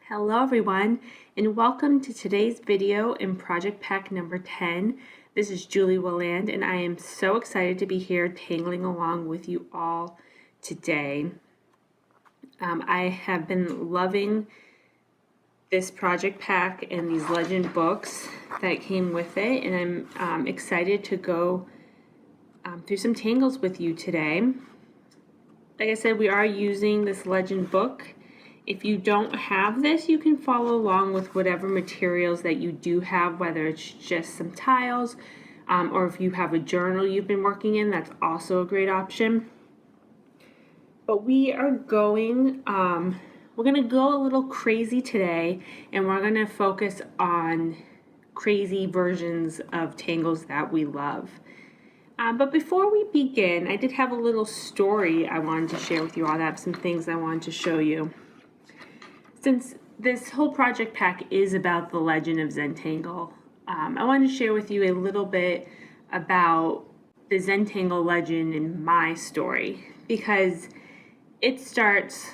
Hello everyone, and welcome to today's video in project pack number 10. This is Julie Willand, and I am so excited to be here tangling along with you all today. I have been loving this project pack and these legend books that came with it, and I'm excited to go through some tangles with you today. Like I said, we are using this legend book. If you don't have this, you can follow along with whatever materials that you do have, whether it's just some tiles, or if you have a journal you've been working in, that's also a great option. But we are going, we're going to go a little crazy today, and we're going to focus on crazy versions of tangles that we love. But before we begin, I did have a little story I wanted to share with you all. I have some things I wanted to show you. Since this whole project pack is about the legend of Zentangle, I wanted to share with you a little bit about the Zentangle legend and my story, because it starts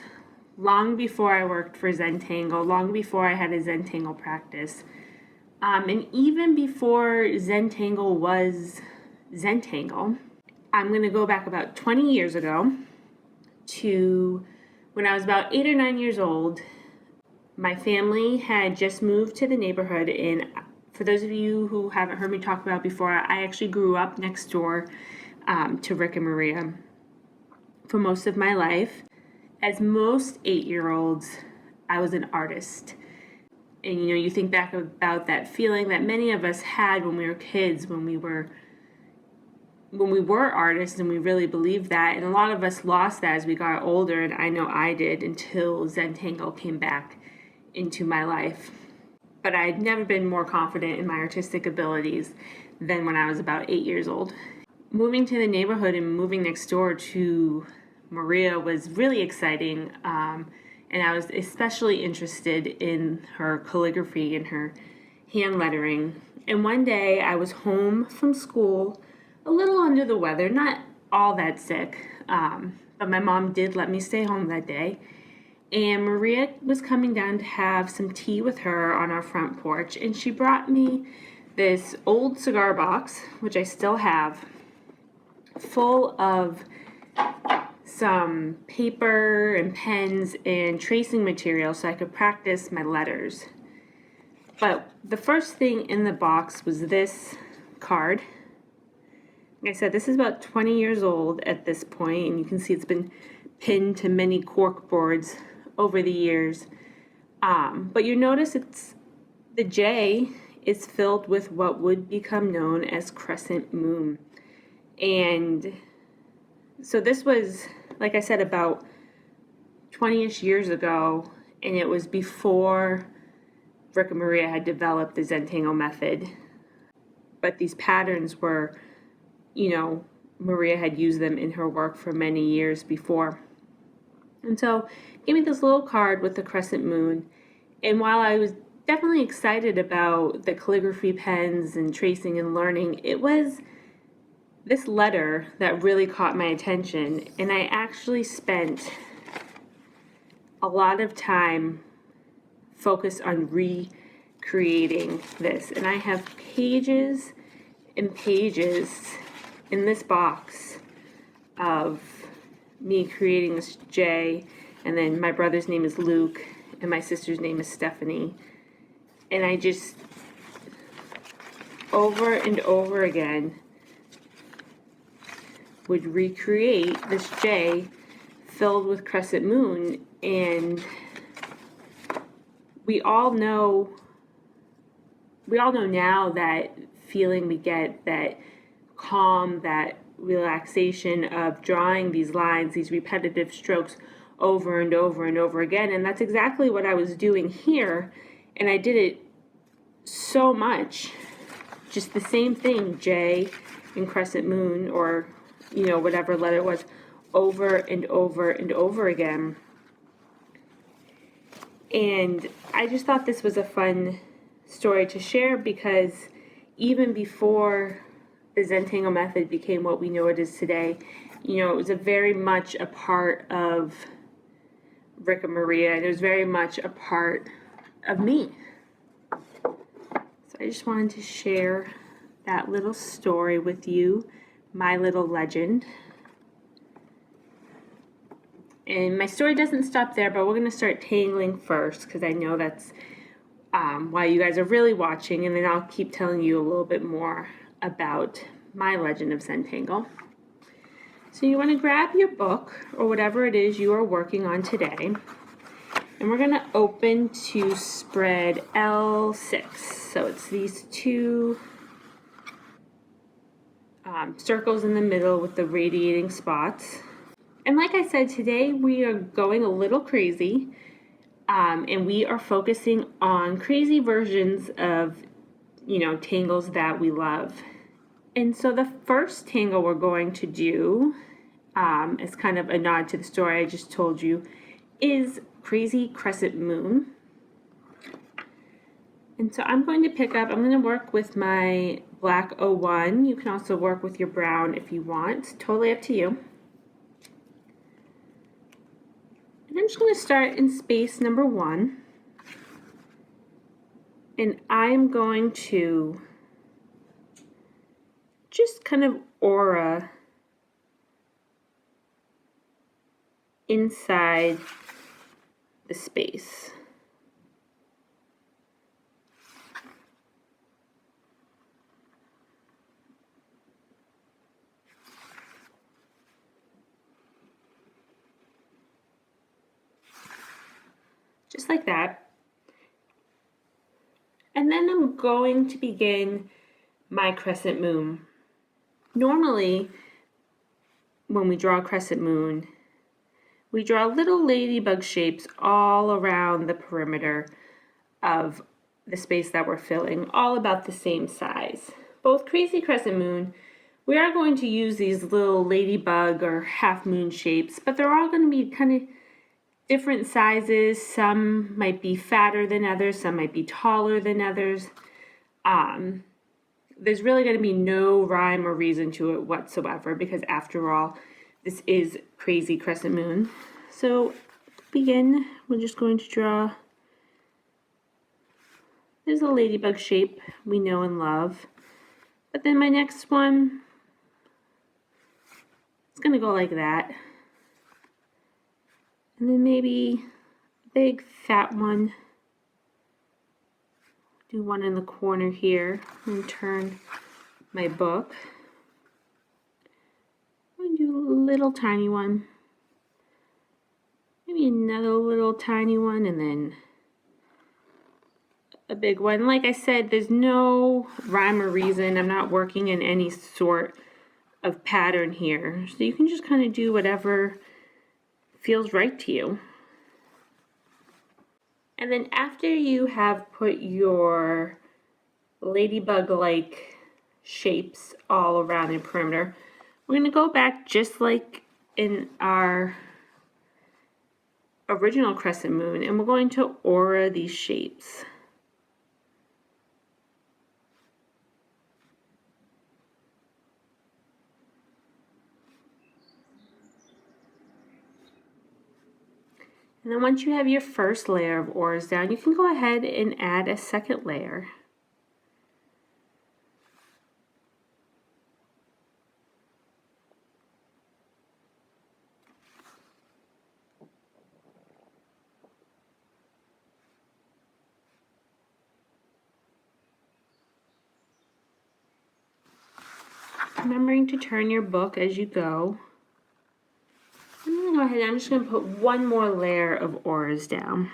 long before I worked for Zentangle, long before I had a Zentangle practice, and even before Zentangle was Zentangle. I'm going to go back about 20 years ago to when I was about 8 or 9 years old. My family had just moved to the neighborhood, and for those of you who haven't heard me talk about before, I actually grew up next door to Rick and Maria for most of my life. As most 8-year-olds, I was an artist. And you think back about that feeling that many of us had when we were kids, when we were artists, and we really believed that. And a lot of us lost that as we got older, and I know I did, until Zentangle came back into my life. But I'd never been more confident in my artistic abilities than when I was about 8 years old. Moving to the neighborhood and moving next door to Maria was really exciting, and I was especially interested in her calligraphy and her hand lettering. And one day I was home from school, a little under the weather, not all that sick, but my mom did let me stay home that day. And Maria was coming down to have some tea with her on our front porch, and she brought me this old cigar box, which I still have, full of some paper and pens and tracing material so I could practice my letters. But the first thing in the box was this card. Like I said, this is about 20 years old at this point, and you can see it's been pinned to many cork boards over the years. But you notice the J is filled with what would become known as crescent moon. And so this was, like I said, about 20-ish years ago, and it was before Rick and Maria had developed the Zentangle method. But these patterns were, Maria had used them in her work for many years before. And so gave me this little card with the crescent moon. And while I was definitely excited about the calligraphy pens and tracing and learning, it was this letter that really caught my attention. And I actually spent a lot of time focused on recreating this. And I have pages and pages in this box of me creating this J, and then my brother's name is Luke, and my sister's name is Stephanie. And I just, over and over again, would recreate this J filled with crescent moon. And we all know now that feeling we get, that calm, that relaxation of drawing these lines, these repetitive strokes over and over and over again. And that's exactly what I was doing here. And I did it so much, just the same thing, J and crescent moon, or whatever letter it was, over and over and over again. And I just thought this was a fun story to share, because even before the Zentangle method became what we know it is today, it was a very much a part of Rick and Maria, and it was very much a part of me. So I just wanted to share that little story with you, my little legend. And my story doesn't stop there, but we're going to start tangling first because I know that's why you guys are really watching, and then I'll keep telling you a little bit more about my legend of Zentangle. So you want to grab your book or whatever it is you are working on today, and we're going to open to spread L6. So it's these two circles in the middle with the radiating spots. And like I said, today we are going a little crazy, and we are focusing on crazy versions of, tangles that we love. And so the first tangle we're going to do, as kind of a nod to the story I just told you, is Crazy Crescent Moon. And so I'm going to work with my black 01. You can also work with your brown if you want. Totally up to you. And I'm just going to start in space number 1. And I'm going to just kind of aura inside the space. Just like that. And then I'm going to begin my crescent moon. Normally, when we draw a crescent moon, we draw little ladybug shapes all around the perimeter of the space that we're filling, all about the same size. Both Crazy Crescent Moon, we are going to use these little ladybug or half moon shapes, but they're all going to be kind of different sizes. Some might be fatter than others, some might be taller than others. There's really going to be no rhyme or reason to it whatsoever, because after all, this is Crazy Crescent Moon. So to begin, we're just going to draw. There's a ladybug shape we know and love. But then my next one, it's going to go like that. And then maybe a big fat one. Do one in the corner here and turn my book. I'm going to do a little tiny one. Maybe another little tiny one, and then a big one. Like I said, there's no rhyme or reason. I'm not working in any sort of pattern here. So you can just kind of do whatever feels right to you. And then after you have put your ladybug-like shapes all around the perimeter, we're going to go back just like in our original crescent moon, and we're going to aura these shapes. And then once you have your first layer of auras down, you can go ahead and add a second layer. Remembering to turn your book as you go. I'm going to go ahead and I'm just going to put one more layer of auras down.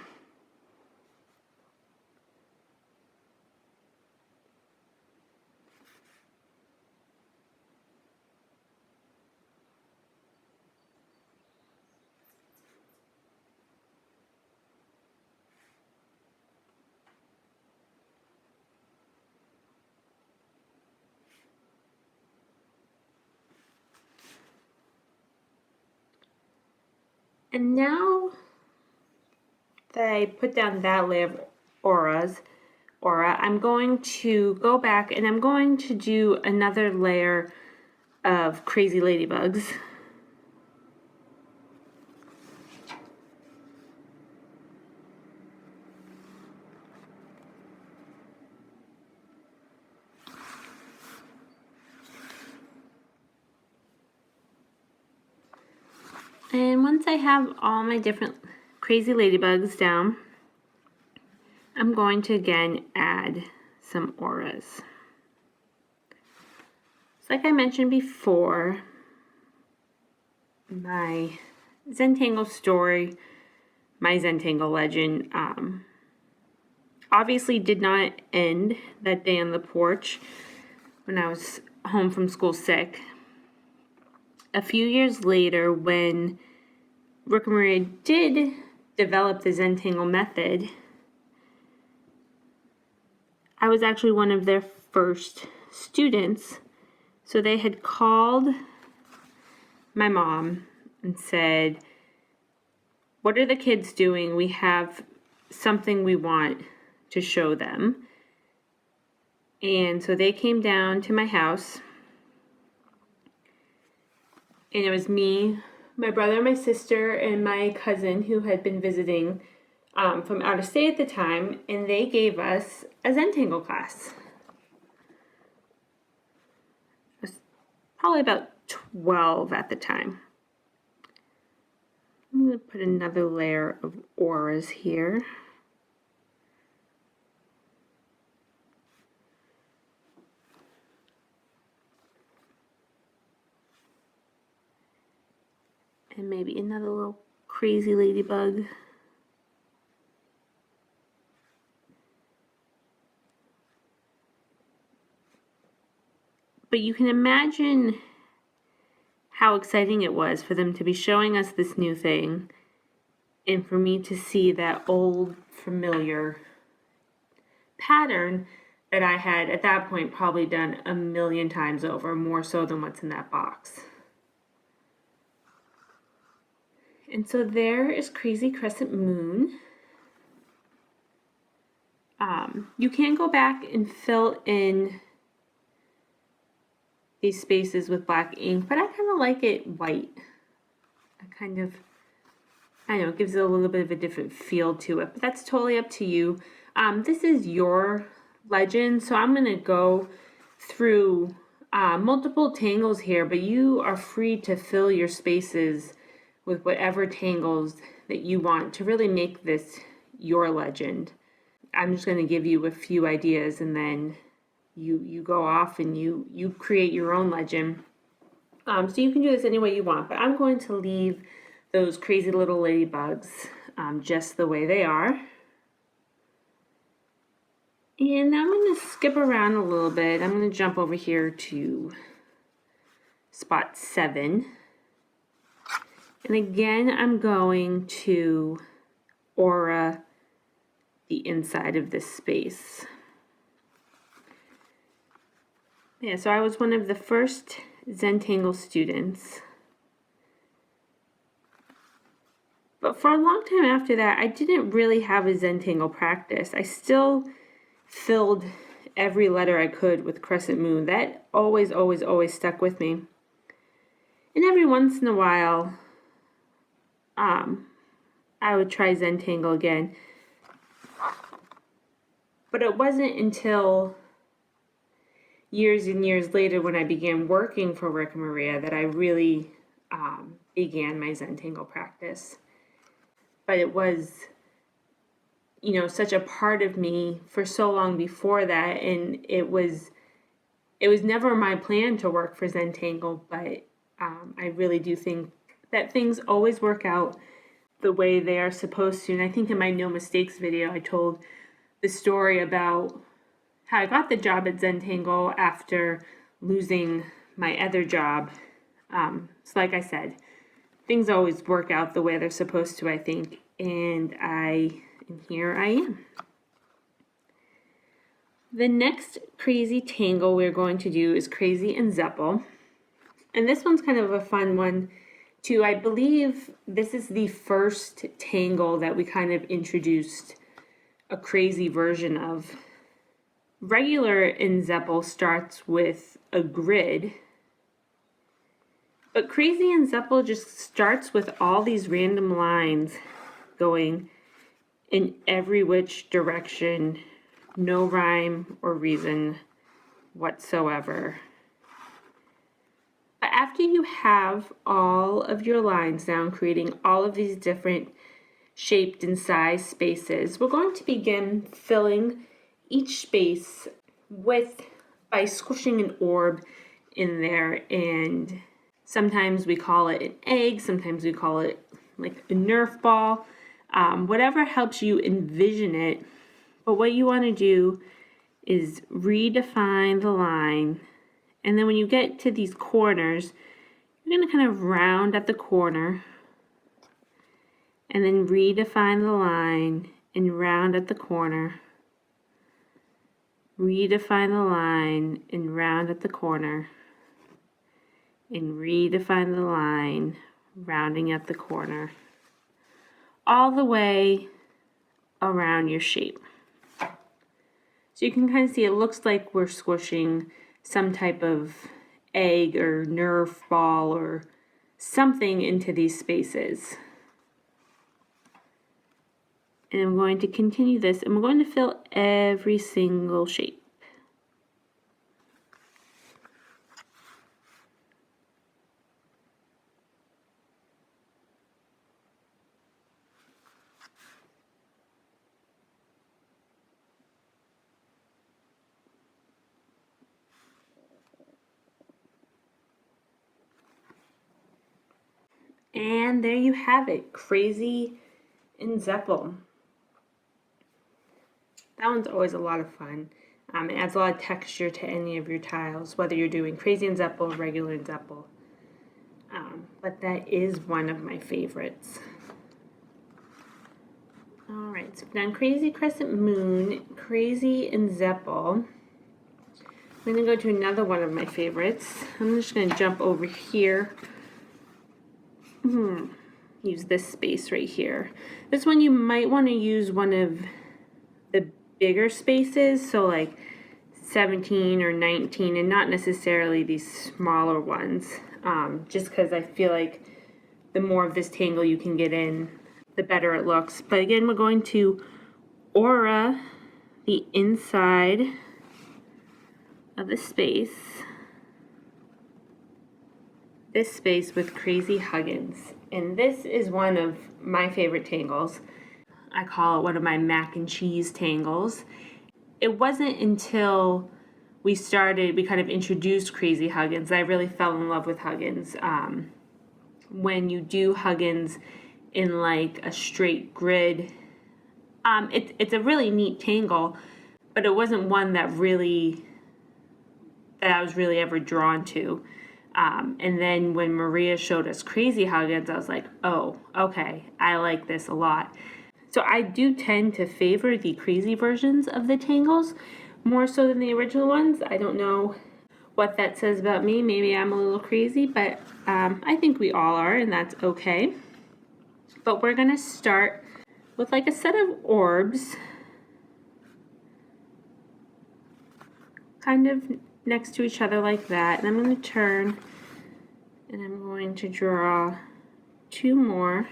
And now that I put down that layer of aura, I'm going to go back and I'm going to do another layer of crazy ladybugs. And once I have all my different crazy ladybugs down, I'm going to again add some auras. So like I mentioned before, my Zentangle story, my Zentangle Legend, obviously did not end that day on the porch when I was home from school sick. A few years later, when Rick and Maria did develop the Zentangle method, I was actually one of their first students. So they had called my mom and said, "What are the kids doing? We have something we want to show them." And so they came down to my house, and it was me, my brother, my sister, and my cousin who had been visiting from out of state at the time, and they gave us a Zentangle class. I was probably about 12 at the time. I'm going to put another layer of auras here. And maybe another little crazy ladybug. But you can imagine how exciting it was for them to be showing us this new thing and for me to see that old familiar pattern that I had at that point probably done a million times over, more so than what's in that box. And so there is Crazy Crescent Moon. You can go back and fill in these spaces with black ink, but I kind of like it white. I know, it gives it a little bit of a different feel to it, but that's totally up to you. This is your legend, so I'm going to go through multiple tangles here, but you are free to fill your spaces with whatever tangles that you want to really make this your legend. I'm just going to give you a few ideas, and then you go off and you create your own legend. So you can do this any way you want, but I'm going to leave those crazy little ladybugs just the way they are. And now I'm going to skip around a little bit. I'm going to jump over here to spot 7. And again, I'm going to aura the inside of this space. Yeah, so I was one of the first Zentangle students. But for a long time after that, I didn't really have a Zentangle practice. I still filled every letter I could with crescent moon. That always stuck with me. And every once in a while, I would try Zentangle again. But it wasn't until years and years later when I began working for Rick and Maria that I really began my Zentangle practice. But it was, such a part of me for so long before that, and it was never my plan to work for Zentangle, but I really do think that things always work out the way they are supposed to. And I think in my No Mistakes video, I told the story about how I got the job at Zentangle after losing my other job. So like I said, things always work out the way they're supposed to, I think. And here I am. The next crazy tangle we're going to do is Crazy and Zeppel. And this one's kind of a fun one too. I believe this is the first tangle that we kind of introduced a crazy version of. Regular in Zeppel starts with a grid, but Crazy in Zeppel just starts with all these random lines going in every which direction, no rhyme or reason whatsoever. But after you have all of your lines down, creating all of these different shaped and sized spaces, we're going to begin filling each space by squishing an orb in there, and sometimes we call it an egg, sometimes we call it like a Nerf ball, whatever helps you envision it. But what you want to do is redefine the line, and then when you get to these corners, you're going to kind of round at the corner and then redefine the line and round at the corner. Redefine the line and round at the corner. And redefine the line, rounding at the corner. All the way around your shape. So you can kind of see it looks like we're squishing some type of egg or Nerf ball or something into these spaces. And I'm going to continue this, and we're going to fill every single shape. And there you have it, Crazy in Zeppel. That one's always a lot of fun. It adds a lot of texture to any of your tiles, whether you're doing Crazy in Zeppel or regular in Zeppel. But that is one of my favorites. Alright, so we've done Crazy Crescent Moon, Crazy in Zeppel. I'm going to go to another one of my favorites. I'm just going to jump over here. Use this space right here. This one you might want to use one of the bigger spaces, so like 17 or 19, and not necessarily these smaller ones, just because I feel like the more of this tangle you can get in, the better it looks. But again, we're going to aura the inside of the space, this space with Crazy Huggins. And this is one of my favorite tangles. I call it one of my mac and cheese tangles. It wasn't until we kind of introduced Crazy Huggins that I really fell in love with Huggins. When you do Huggins in like a straight grid, it's a really neat tangle, but it wasn't one that I was really ever drawn to. And then when Maria showed us Crazy Huggins, I was like, oh, okay, I like this a lot. So I do tend to favor the crazy versions of the tangles more so than the original ones. I don't know what that says about me. Maybe I'm a little crazy, but I think we all are, and that's okay. But we're going to start with like a set of orbs, kind of next to each other like that. And I'm going to turn, and I'm going to draw two more.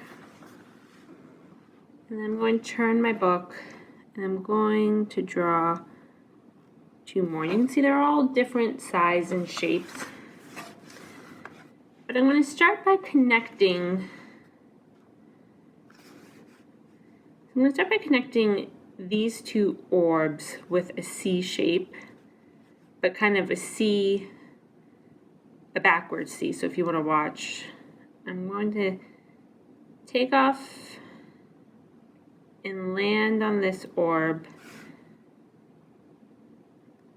And I'm going to turn my book, and I'm going to draw two more. You can see they're all different size and shapes. But I'm going to start by connecting. I'm going to start by connecting these two orbs with a C shape, but kind of a backwards C. So if you want to watch, I'm going to take off and land on this orb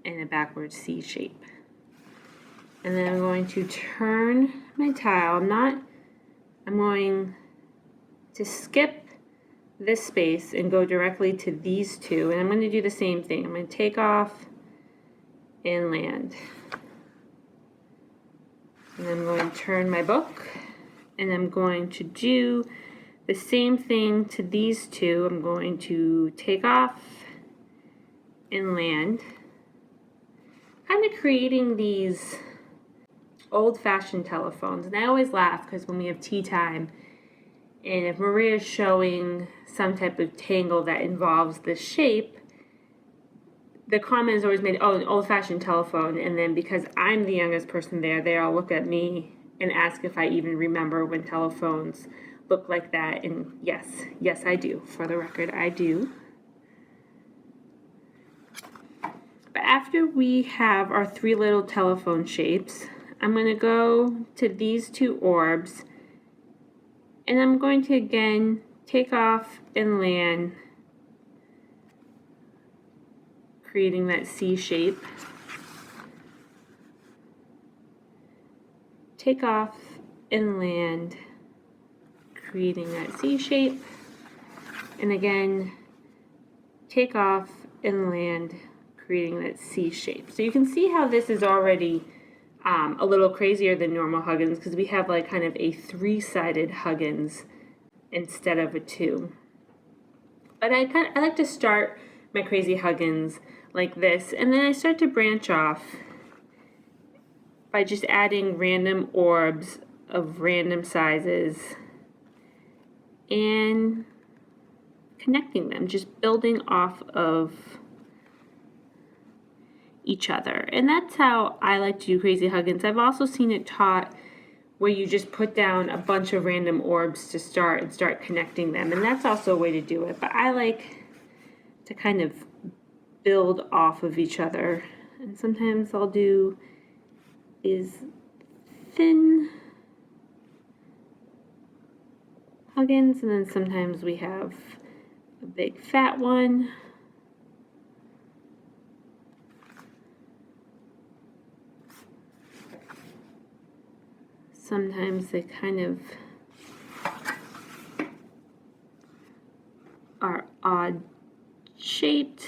in a backwards C shape. And then I'm going to turn my tile. I'm going to skip this space and go directly to these two. And I'm going to do the same thing. I'm going to take off and land. And I'm going to turn my book, and I'm going to do the same thing to these two. I'm going to take off and land, kind of creating these old-fashioned telephones. And I always laugh because when we have tea time, and if Maria's showing some type of tangle that involves this shape, the comment is always made, oh, an old-fashioned telephone, and then because I'm the youngest person there, they all look at me and ask if I even remember when telephones look like that, and yes, I do. For the record, I do. But after we have our 3 little telephone shapes, I'm going to go to these 2 orbs, and I'm going to again take off and land, creating that C shape. Take off and land, creating that C shape. And again, take off and land, creating that C shape. So you can see how this is already a little crazier than normal Huggins, because we have like kind of a 3-sided Huggins instead of a 2. But I like to start my crazy Huggins like this, and then I start to branch off by just adding random orbs of random sizes and connecting them, just building off of each other. And that's how I like to do crazy Huggins. I've also seen it taught where you just put down a bunch of random orbs to start and start connecting them, and that's also a way to do it. But I like to kind of build off of each other, and sometimes I'll do these thin Huggins, and then sometimes we have a big fat one. Sometimes they kind of are odd shaped.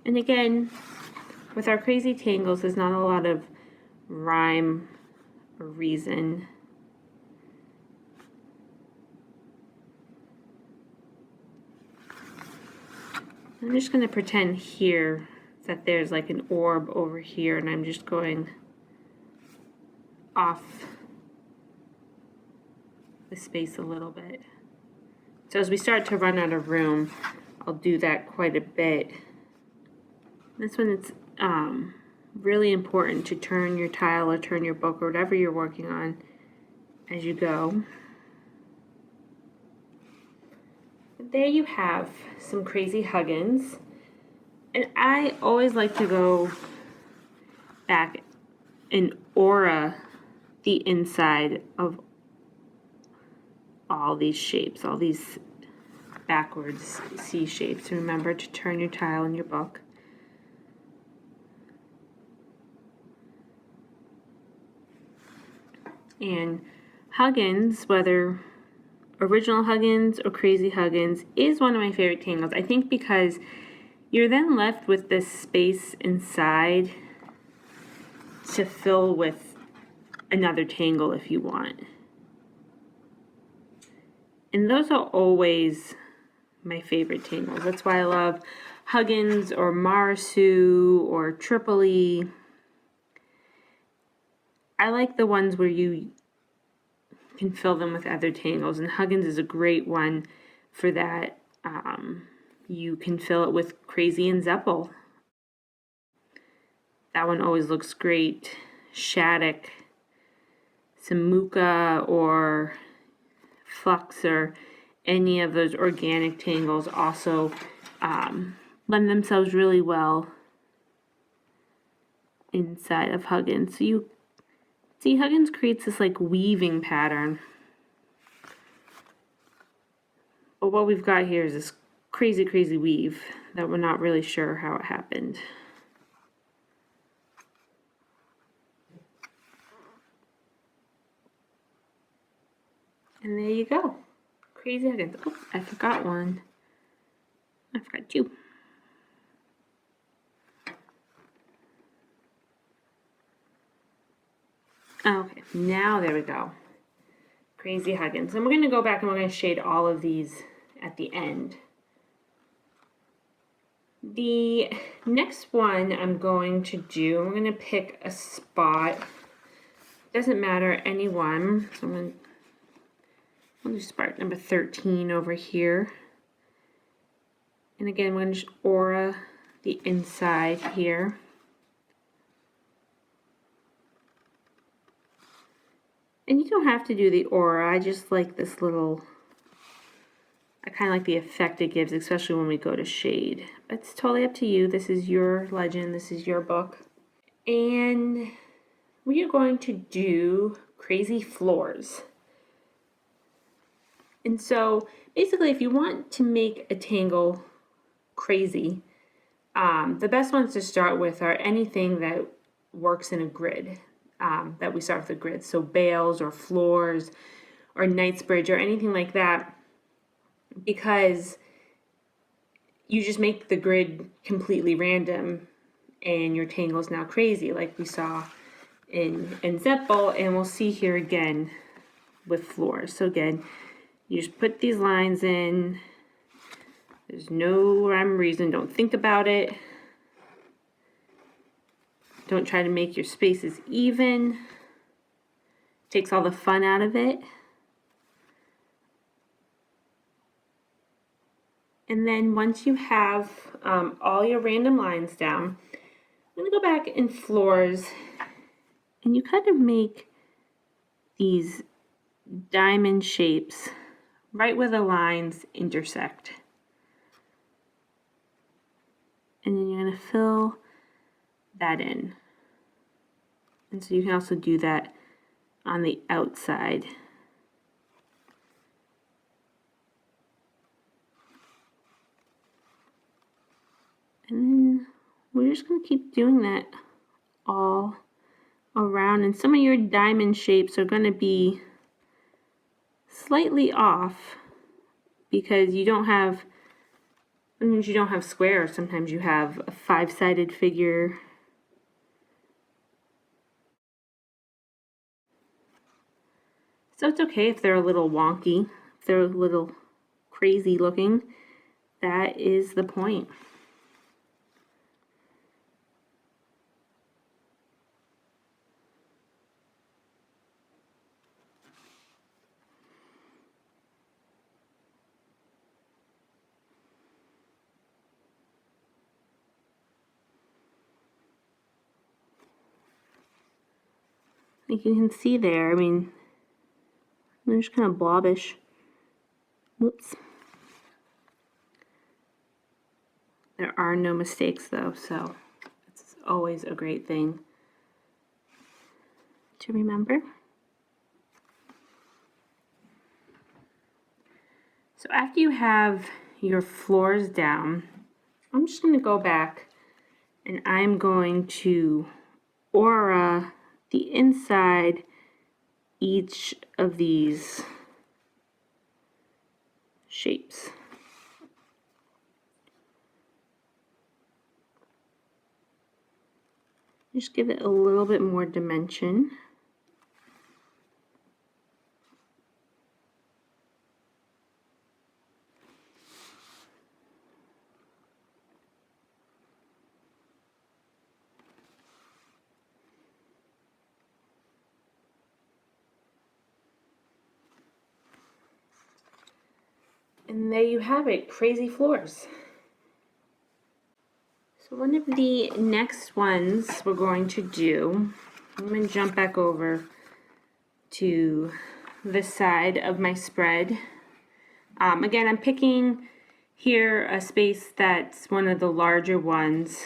And again, with our crazy tangles, there's not a lot of rhyme or reason. I'm just going to pretend here that there's like an orb over here, and I'm just going off the space a little bit. So as we start to run out of room, I'll do that quite a bit. That's when it's really important to turn your tile or turn your book or whatever you're working on as you go. But there you have some crazy Huggins. And I always like to go back and aura the inside of all these shapes, all these backwards C shapes. Remember to turn your tile in your book. And Huggins, whether original Huggins or crazy Huggins, is one of my favorite tangles. I think because you're then left with this space inside to fill with another tangle if you want. And those are always my favorite tangles. That's why I love Huggins or Marisu or Tripoli. I like the ones where you can fill them with other tangles, and Huggins is a great one for that. You can fill it with Crazy and Zeppel. That one always looks great. Shattuck, Samuka, or Flux, or any of those organic tangles also lend themselves really well inside of Huggins. So you see Huggins creates this like weaving pattern. But what we've got here is this crazy, crazy weave that we're not really sure how it happened. And there you go. Crazy Huggins. Oh, I forgot one. I forgot two. Okay, now there we go. Crazy Huggins. And we're going to go back and we're going to shade all of these at the end. The next one I'm going to do, I'm going to pick a spot. Doesn't matter, any one. So I'll do spot number 13 over here. And again, we're going to just aura the inside here. And you don't have to do the aura. I just like this little, I kind of like the effect it gives, especially when we go to shade. But it's totally up to you. This is your legend. This is your book. And we are going to do crazy floors. And so basically, if you want to make a tangle crazy, the best ones to start with are anything that works in a grid, that we start with a grid. So bales or floors or Knightsbridge or anything like that, because you just make the grid completely random and your tangle is now crazy, like we saw in Zentangle, and we'll see here again with floors. So again, you just put these lines in. There's no rhyme or reason. Don't think about it. Don't try to make your spaces even. Takes all the fun out of it. And then once you have all your random lines down, I'm going to go back in floors, and you kind of make these diamond shapes right where the lines intersect. And then you're going to fill that in. And so you can also do that on the outside. And then we're just going to keep doing that all around. And some of your diamond shapes are going to be slightly off because you don't have, sometimes you don't have squares, sometimes you have a 5-sided figure. So it's okay if they're a little wonky, if they're a little crazy looking. That is the point. Like you can see there, I mean, they're just kind of blobbish. Whoops. There are no mistakes though, so it's always a great thing to remember. So after you have your floors down, I'm just going to go back and I'm going to aura the inside each of these shapes. Just give it a little bit more dimension. And there you have it, crazy floors. So one of the next ones we're going to do, I'm going to jump back over to this side of my spread. Again, I'm picking here a space that's one of the larger ones,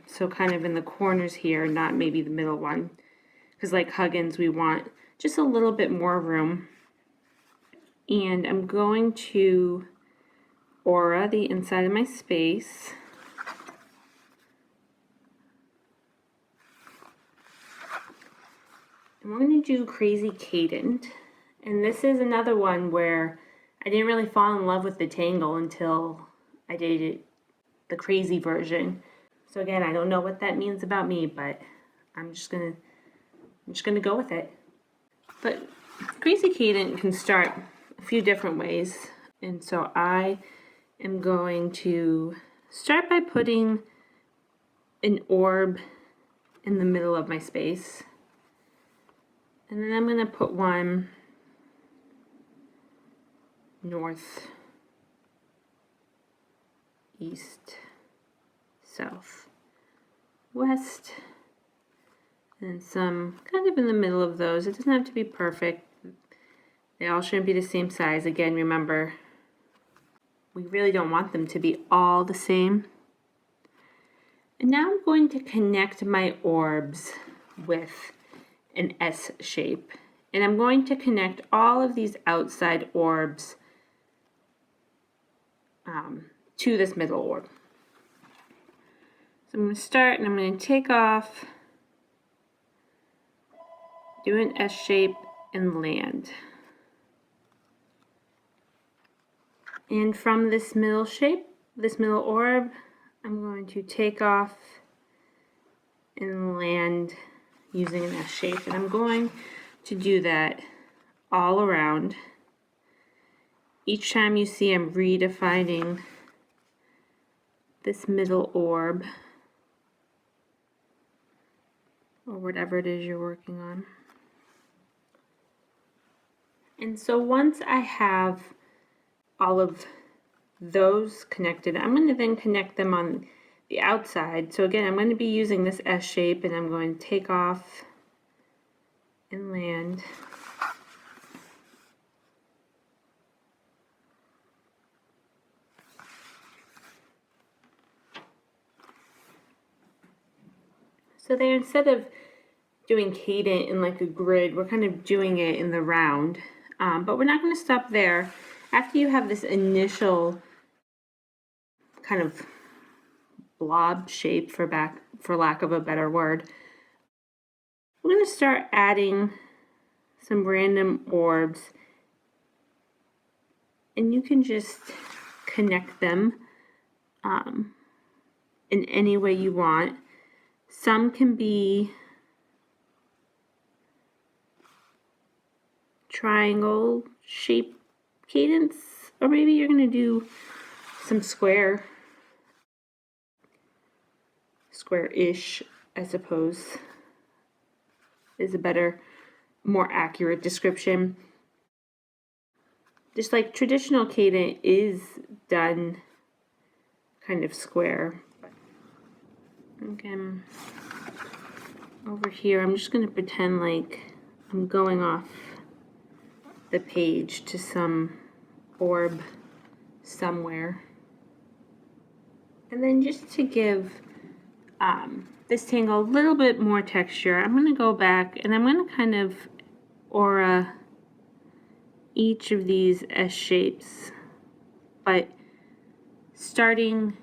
so kind of in the corners here, not maybe the middle one, because like Huggins, we want just a little bit more room. And I'm going to aura the inside of my space. And we're going to do Crazy Cadent. And this is another one where I didn't really fall in love with the tangle until I did it, the crazy version. So again, I don't know what that means about me, but I'm just gonna go with it. But Crazy Cadent can start a few different ways. And so I am going to start by putting an orb in the middle of my space. And then I'm going to put one north east, south, west, and some kind of in the middle of those. It doesn't have to be perfect. They all shouldn't be the same size. Again, remember, we really don't want them to be all the same. And now I'm going to connect my orbs with an S shape. And I'm going to connect all of these outside orbs to this middle orb. So I'm going to start and I'm going to take off, do an S shape, and land. And from this middle shape, this middle orb, I'm going to take off and land using an S shape. And I'm going to do that all around. Each time you see I'm redefining this middle orb, or whatever it is you're working on. And so once I have all of those connected, I'm going to then connect them on the outside. So again, I'm going to be using this S shape, and I'm going to take off and land. So there, instead of doing cadent in like a grid, we're kind of doing it in the round. But we're not going to stop there. After you have this initial kind of blob shape, for lack of a better word, we're going to start adding some random orbs, and you can just connect them in any way you want. Some can be triangle shape cadence, or maybe you're going to do some square-ish, I suppose, is a better, more accurate description. Just like traditional cadent is done kind of square. Again, over here, I'm just going to pretend like I'm going off the page to some orb somewhere. And then just to give this tangle a little bit more texture, I'm going to go back and I'm going to kind of aura each of these S shapes, but starting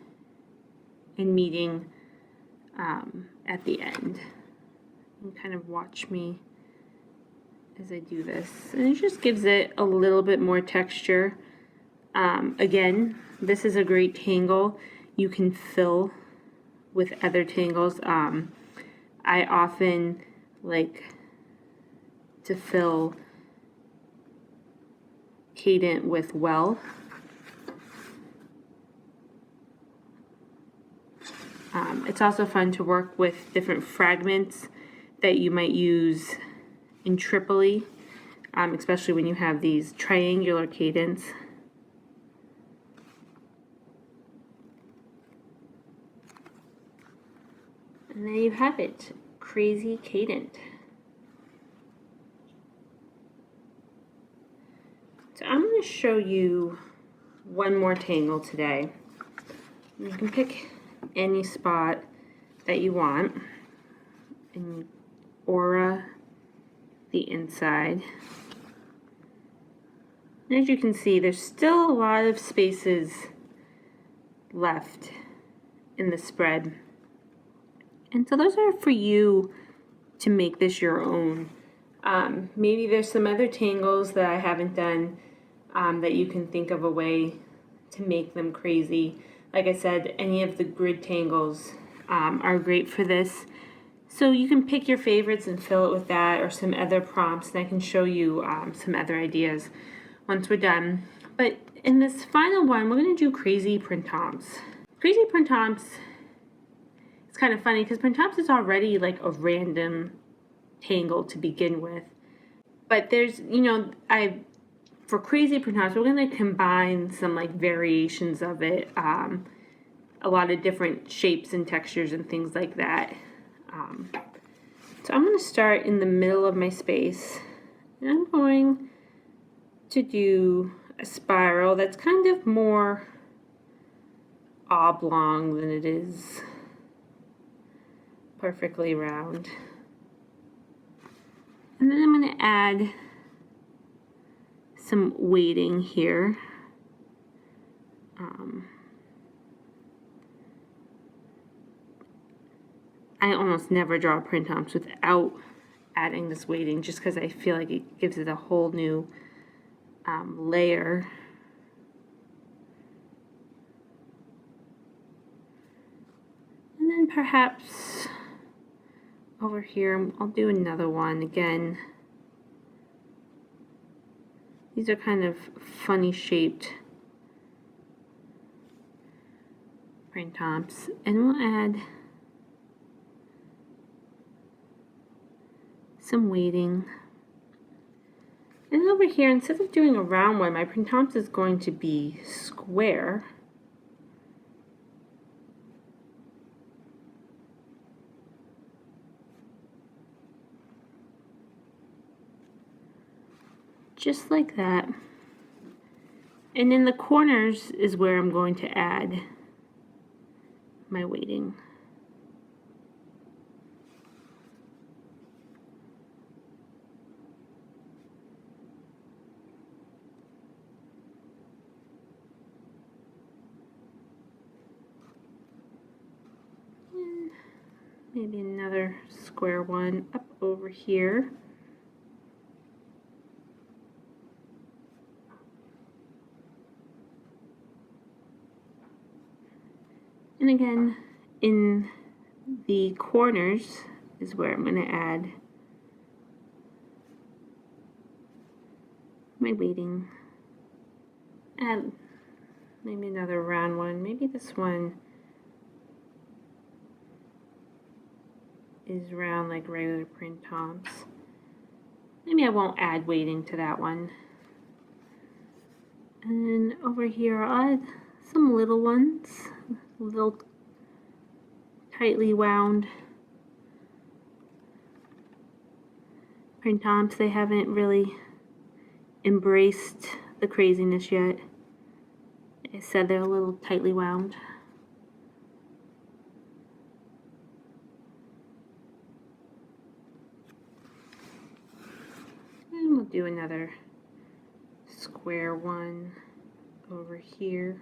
and meeting at the end. And kind of watch me as I do this. And it just gives it a little bit more texture. Again, this is a great tangle you can fill with other tangles. I often like to fill cadent with well. It's also fun to work with different fragments that you might use in Tripoli, especially when you have these triangular cadents. And there you have it, crazy cadent. So I'm going to show you one more tangle today. You can pick any spot that you want and aura the inside. And as you can see, there's still a lot of spaces left in the spread. And so those are for you to make this your own. Maybe there's some other tangles that I haven't done that you can think of a way to make them crazy. Like I said, any of the grid tangles are great for this. So you can pick your favorites and fill it with that, or some other prompts, and I can show you some other ideas once we're done. But in this final one, we're going to do crazy printemps. Crazy printemps, it's kind of funny because printemps is already like a random tangle to begin with. But there's, for crazy printemps, we're going to combine some like variations of it. a lot of different shapes and textures and things like that. So I'm going to start in the middle of my space, and I'm going to do a spiral that's kind of more oblong than it is perfectly round. And then I'm going to add some weighting here. I almost never draw print humps without adding this weighting, just because I feel like it gives it a whole new layer. And then perhaps over here, I'll do another one again. These are kind of funny shaped print humps, and we'll add some weighting. And over here, instead of doing a round one, my print humps is going to be square. Just like that. And in the corners is where I'm going to add my weighting. And maybe another square one up over here. And again, in the corners is where I'm going to add my weighting. Add maybe another round one. Maybe this one is round like regular print humps. Maybe I won't add weighting to that one. And over here I'll add some little ones, little tightly wound print humps. They haven't really embraced the craziness yet. Like I said, they're a little tightly wound. And we'll do another square one over here.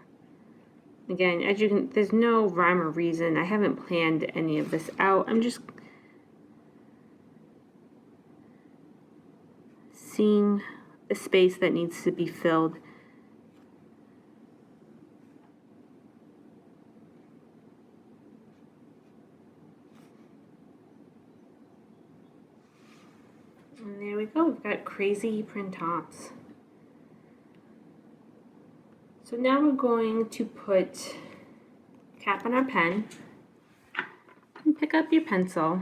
Again, as you can, there's no rhyme or reason. I haven't planned any of this out. I'm just seeing the space that needs to be filled. And there we go. We've got crazy print humps. So now we're going to put cap on our pen and pick up your pencil,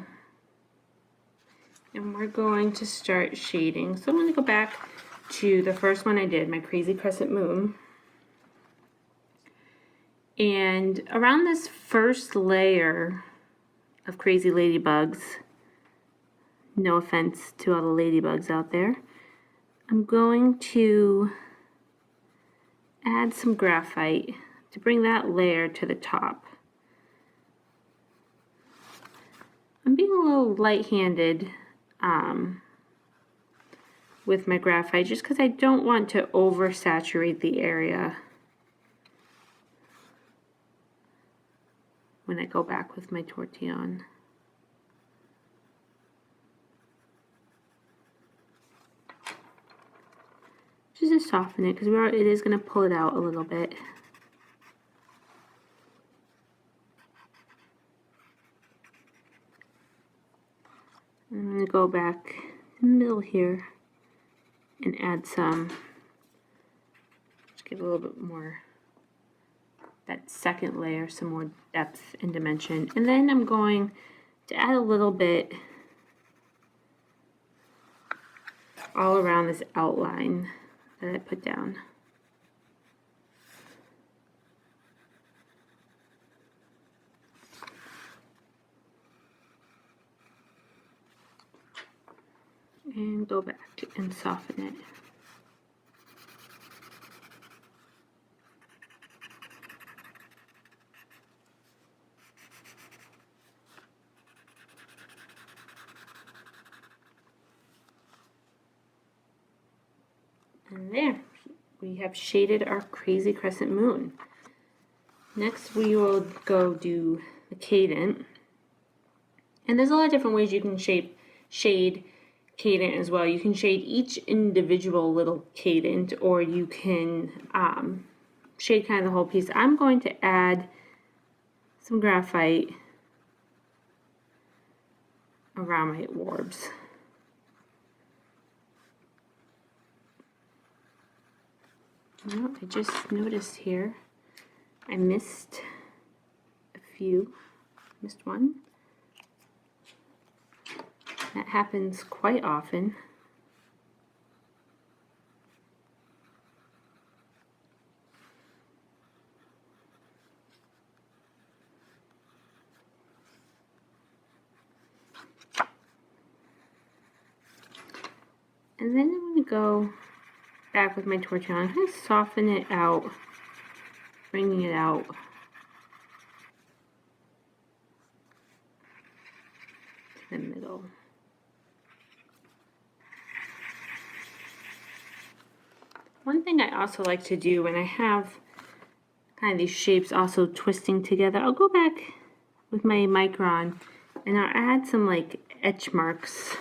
and we're going to start shading. So I'm going to go back to the first one I did, my crazy crescent moon. And around this first layer of crazy ladybugs, no offense to all the ladybugs out there, I'm going to add some graphite to bring that layer to the top. I'm being a little light-handed with my graphite just because I don't want to oversaturate the area when I go back with my tortillon. Just to soften it, because it is going to pull it out a little bit. I'm going to go back in the middle here and add some, just give a little bit more, that second layer, some more depth and dimension. And then I'm going to add a little bit all around this outline that I put down. and go back and soften it. And there, we have shaded our crazy crescent moon. Next we will go do the cadent. And there's a lot of different ways you can shade cadent as well. You can shade each individual little cadent, or you can shade kind of the whole piece. I'm going to add some graphite around my orbs. Well, I just noticed here I missed one. That happens quite often. And then I'm going to go back with my torch on. I'm going to soften it out, bringing it out. To the middle. One thing I also like to do when I have kind of these shapes also twisting together, I'll go back with my micron and I'll add some like etch marks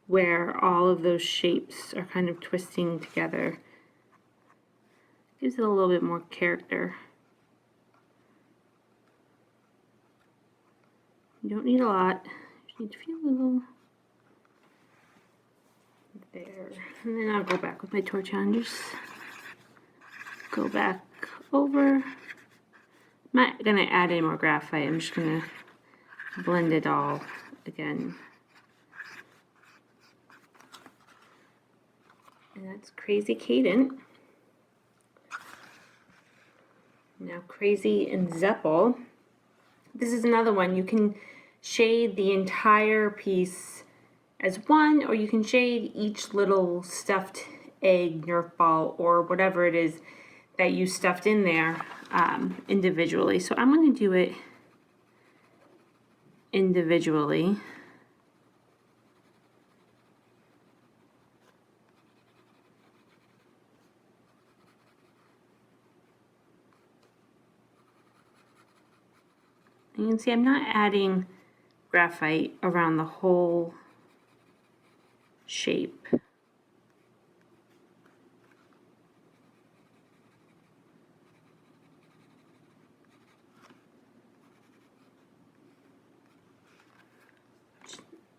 where all of those shapes are kind of twisting together. Gives it a little bit more character. You don't need a lot, you just need to feel a little there. And then I'll go back with my torch on, just go back over. I'm not gonna add any more graphite, I'm just gonna blend it all again. And that's Crazy Cadent. Now Crazy and Zeppel. This is another one. You can shade the entire piece as one, or you can shade each little stuffed egg, Nerf ball, or whatever it is that you stuffed in there individually. So I'm going to do it individually. You can see I'm not adding graphite around the whole shape.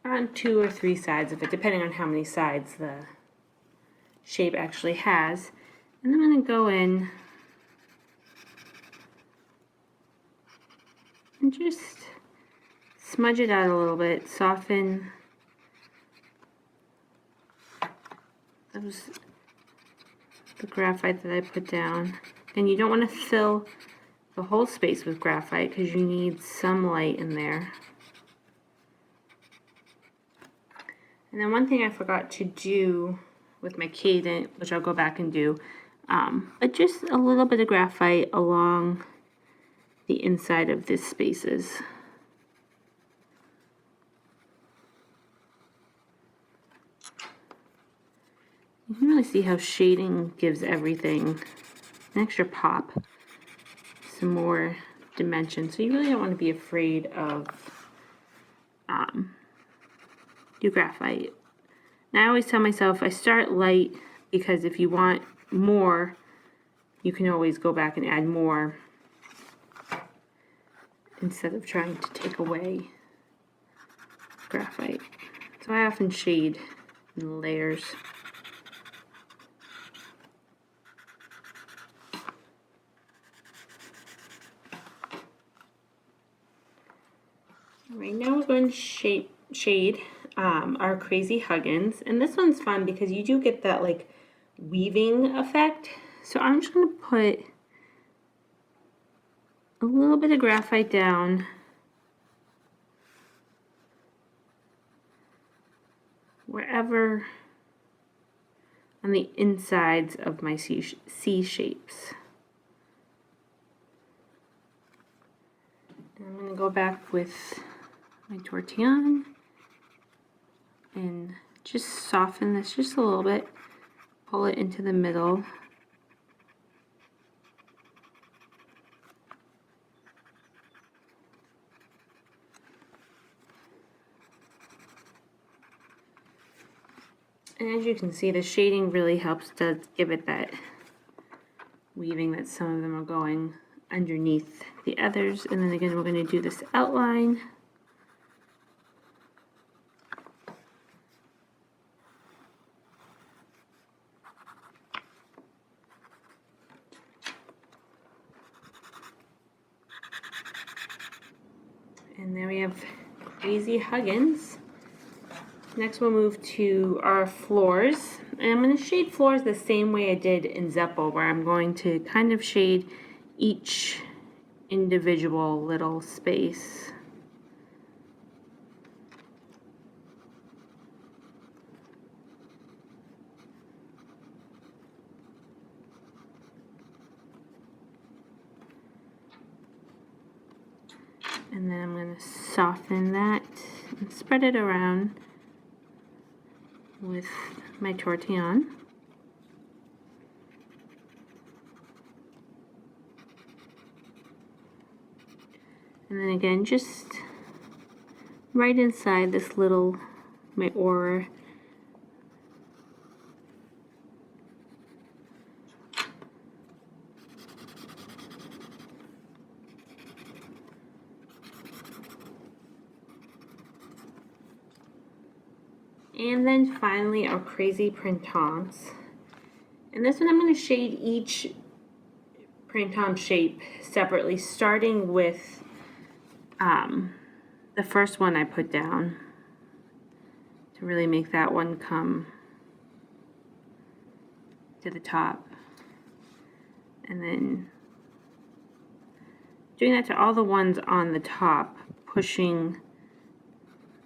On 2 or 3 sides of it, depending on how many sides the shape actually has. And I'm going to go in and just smudge it out a little bit, soften the graphite that I put down. And you don't want to fill the whole space with graphite because you need some light in there. And then one thing I forgot to do with my cadent, which I'll go back and do, but just a little bit of graphite along the inside of these spaces. You can really see how shading gives everything an extra pop, some more dimension. So you really don't want to be afraid of do graphite. And I always tell myself I start light because if you want more, you can always go back and add more instead of trying to take away graphite. So I often shade in layers. Right now we're going to shade our Crazy Huggins, and this one's fun because you do get that like weaving effect. So I'm just going to put a little bit of graphite down on the insides of my C shapes. And I'm going to go back with my tortillon and just soften this just a little bit, pull it into the middle. And as you can see, the shading really helps to give it that weaving that some of them are going underneath the others. And then again, we're going to do this outline. And there we have Crazy Huggins. Next we'll move to our floors. And I'm going to shade floors the same way I did in Zeppel, where I'm going to kind of shade each individual little space. And then I'm going to soften that and spread it around with my tortillon. And then again, just right inside this little, my aura. And then finally our Crazy Printemps. And this one I'm going to shade each printemps shape separately, starting with the first one I put down to really make that one come to the top. And then doing that to all the ones on the top, pushing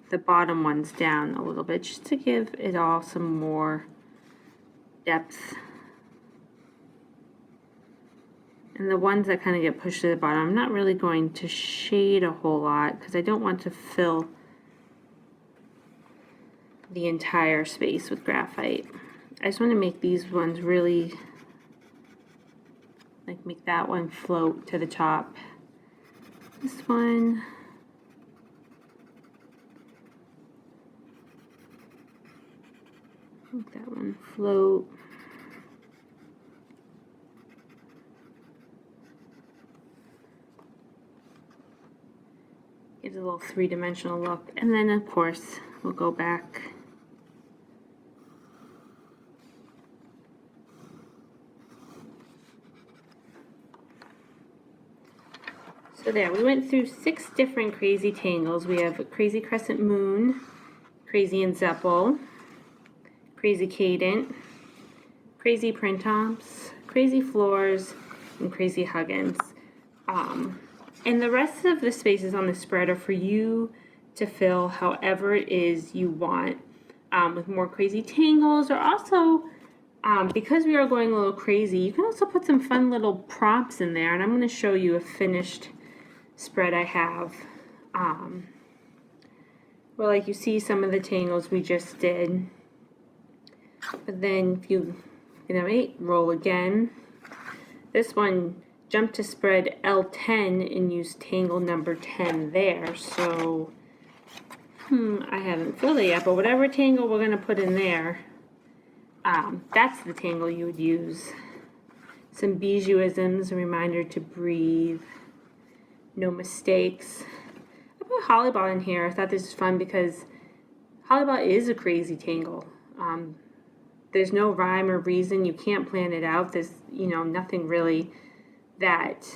the bottom ones down a little bit just to give it all some more depth. And the ones that kind of get pushed to the bottom, I'm not really going to shade a whole lot because I don't want to fill the entire space with graphite. I just want to make these ones really, like make that one float to the top. This one, make that one float. Gives a little three-dimensional look. And then of course we'll go back so there, we went through 6 different crazy tangles. We have a Crazy Crescent Moon, Crazy and Zeppel, Crazy Cadent, Crazy Printemps, Crazy Floors, and Crazy Huggins. And the rest of the spaces on the spread are for you to fill however it is you want, with more crazy tangles, or also because we are going a little crazy, you can also put some fun little prompts in there. And I'm going to show you a finished spread I have, where like you see some of the tangles we just did. But then if you roll again. This one, jump to spread L10 and use tangle number 10 there. So, I haven't filled it yet, but whatever tangle we're going to put in there, that's the tangle you would use. Some bijouisms, a reminder to breathe, no mistakes. I put Hollyball in here. I thought this was fun because Hollyball is a crazy tangle. There's no rhyme or reason. You can't plan it out. There's, nothing really that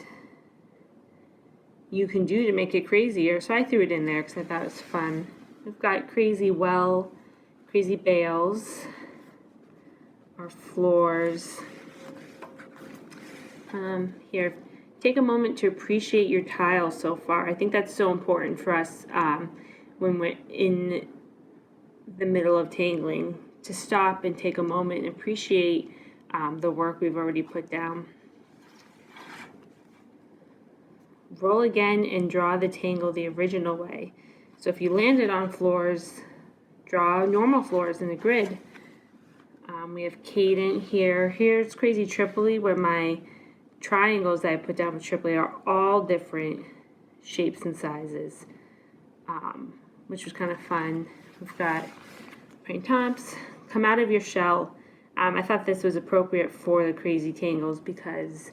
you can do to make it crazier. So I threw it in there because I thought it was fun. We've got Crazy Well, Crazy Bales, our floors. Here, take a moment to appreciate your tiles so far. I think that's so important for us when we're in the middle of tangling, to stop and take a moment and appreciate the work we've already put down. Roll again and draw the tangle the original way. So if you landed on floors, draw normal floors in the grid. We have cadent here. Here's Crazy Tripoli, where my triangles that I put down with Tripoli are all different shapes and sizes, which was kind of fun. We've got printemps, come out of your shell. I thought this was appropriate for the crazy tangles because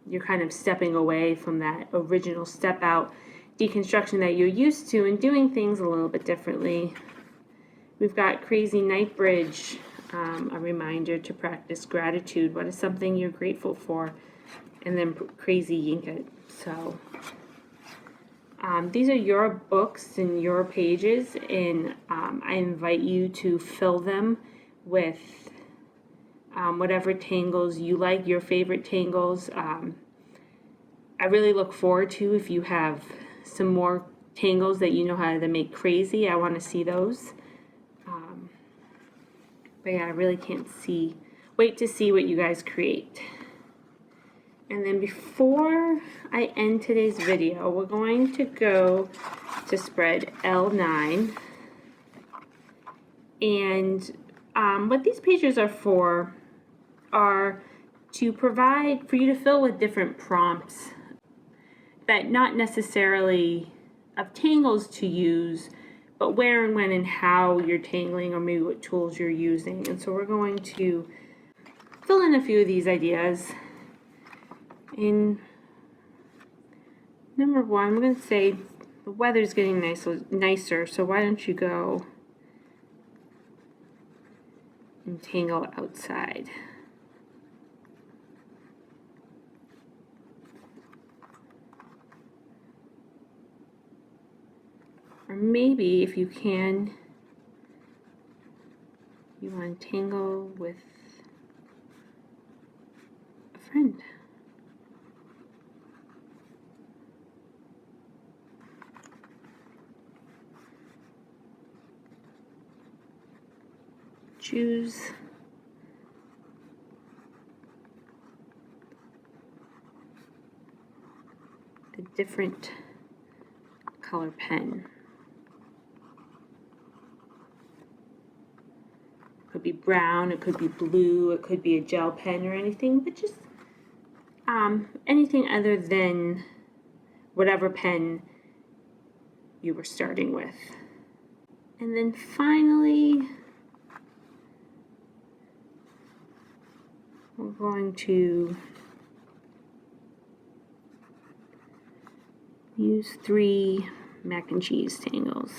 you're kind of stepping away from that original step out deconstruction that you're used to and doing things a little bit differently. We've got Crazy Night Bridge, a reminder to practice gratitude. What is something you're grateful for? And then Crazy Yinkit. So these are your books and your pages, and I invite you to fill them with whatever tangles you like, your favorite tangles. I really look forward to if you have some more tangles that you know how to make crazy. I want to see those. But yeah, I really can't wait to see what you guys create. And then before I end today's video, we're going to go to spread L9. And what these pages are for are to provide for you to fill with different prompts that not necessarily of tangles to use, but where and when and how you're tangling, or maybe what tools you're using. And so we're going to fill in a few of these ideas. In number one, we're going to say the weather's getting nicer, so why don't you go and tangle outside. Or maybe, if you can, you want to tangle with a friend. Choose a different color pen. It could be brown, it could be blue, it could be a gel pen or anything, but just anything other than whatever pen you were starting with. And then finally, we're going to use 3 mac and cheese tangles.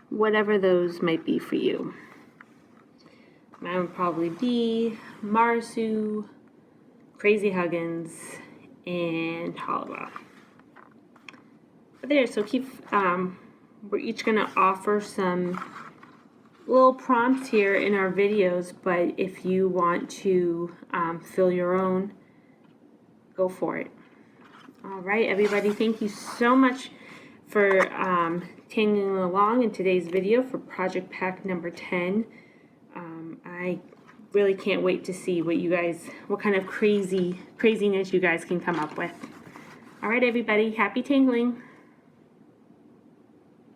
Whatever those might be for you. Mine would probably be Marisu, Crazy Huggins, and Hollywood. But there, so we're each going to offer some little prompts here in our videos, but if you want to fill your own, go for it. All right, everybody, thank you so much for tangling along in today's video for Project Pack number 10. I really can't wait to see what kind of craziness you guys can come up with. All right, everybody, happy tangling.